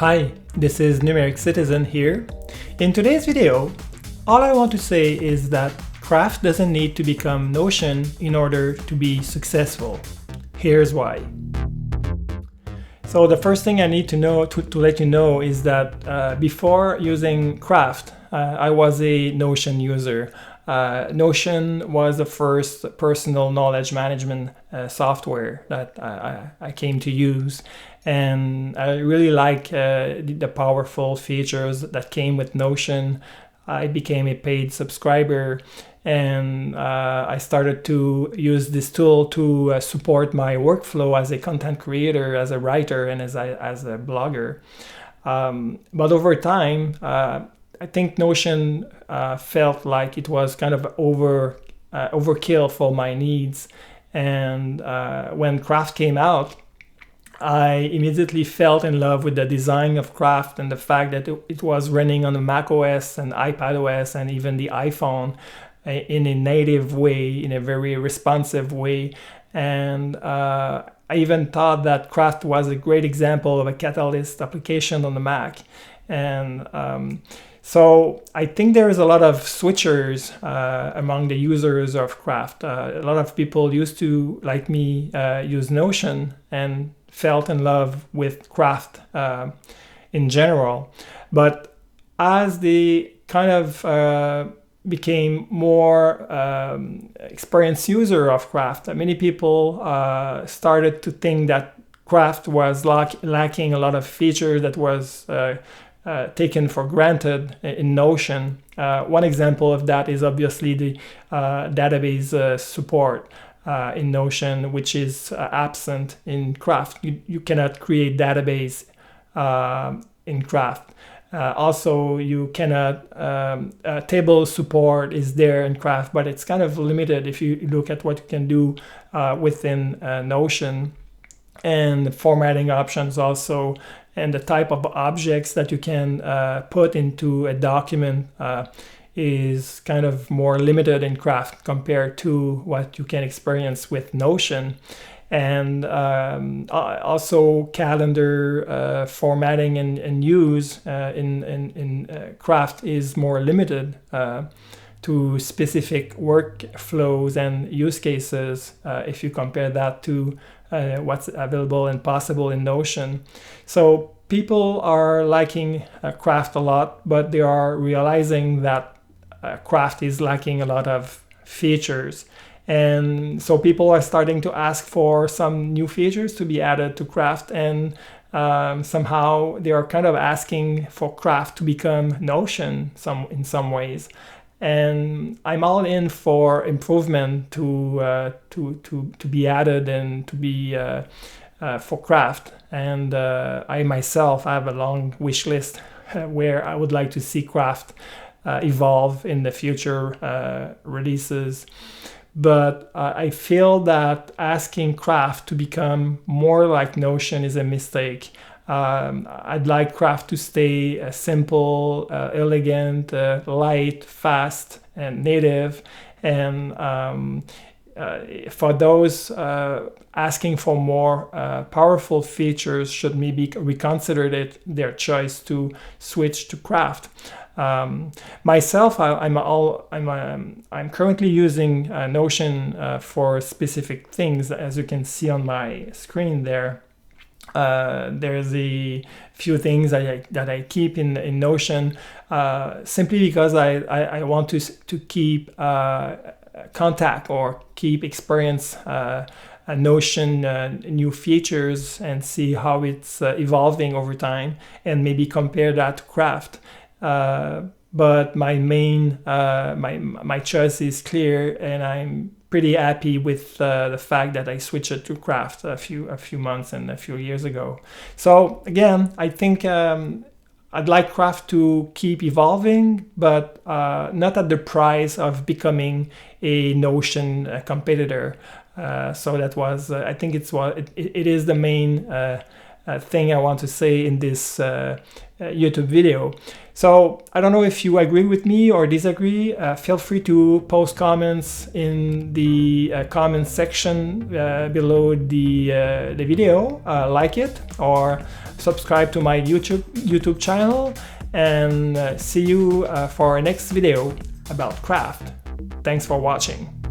Hi, this is Numeric Citizen here. In today's video, all I want to say is that Craft doesn't need to become Notion in order to be successful. Here's why. So the first thing I need to know to let you know is that before using Craft, I was a Notion user. Notion was the first personal knowledge management software that I came to use, and I really like the powerful features that came with Notion. I became a paid subscriber, and I started to use this tool to support my workflow as a content creator, as a writer, and as a blogger. But over time, I think Notion felt like it was kind of overkill for my needs. And when Craft came out, I immediately fell in love with the design of Craft and the fact that it was running on the macOS and iPadOS and even the iPhone in a native way, in a very responsive way. And I even thought that Craft was a great example of a Catalyst application on the Mac. And so I think there is a lot of switchers among the users of Craft. A lot of people used to, like me, use Notion and felt in love with Craft in general. But as they kind of became more experienced user of Craft, many people started to think that Craft was lacking a lot of features that was taken for granted in Notion. One example of that is obviously the database support in Notion, which is absent in Craft. You cannot create database in Craft. Also, you cannot, table support is there in Craft, but it's kind of limited if you look at what you can do within Notion. And formatting options also, and the type of objects that you can put into a document is kind of more limited in Craft compared to what you can experience with Notion. And also calendar formatting and use in Craft is more limited to specific workflows and use cases if you compare that to what's available and possible in Notion. So people are liking Craft a lot, but they are realizing that Craft is lacking a lot of features. And so people are starting to ask for some new features to be added to Craft, and somehow they are kind of asking for Craft to become Notion in some ways. And I'm all in for improvement to be added and to be for Craft. And I myself have a long wish list where I would like to see Craft evolve in the future releases. But I feel that asking Craft to become more like Notion is a mistake. I'd like Craft to stay simple, elegant, light, fast, and native. And for those asking for more powerful features, should maybe reconsider their choice to switch to Craft. Myself, I'm currently using Notion for specific things, as you can see on my screen there. There's a few things that I keep in Notion simply because I want to keep contact or keep experience Notion new features and see how it's evolving over time, and maybe compare that to Craft. But my main my choice is clear, and I'm pretty happy with the fact that I switched it to Craft a few months and a few years ago. So again, I think I'd like Craft to keep evolving, but not at the price of becoming a Notion competitor. So that was, I think it is the main thing I want to say in this YouTube video. So I don't know if you agree with me or disagree. Feel free to post comments in the comments section below the video. Like it or subscribe to my YouTube channel, and see you for our next video about craft. Thanks for watching.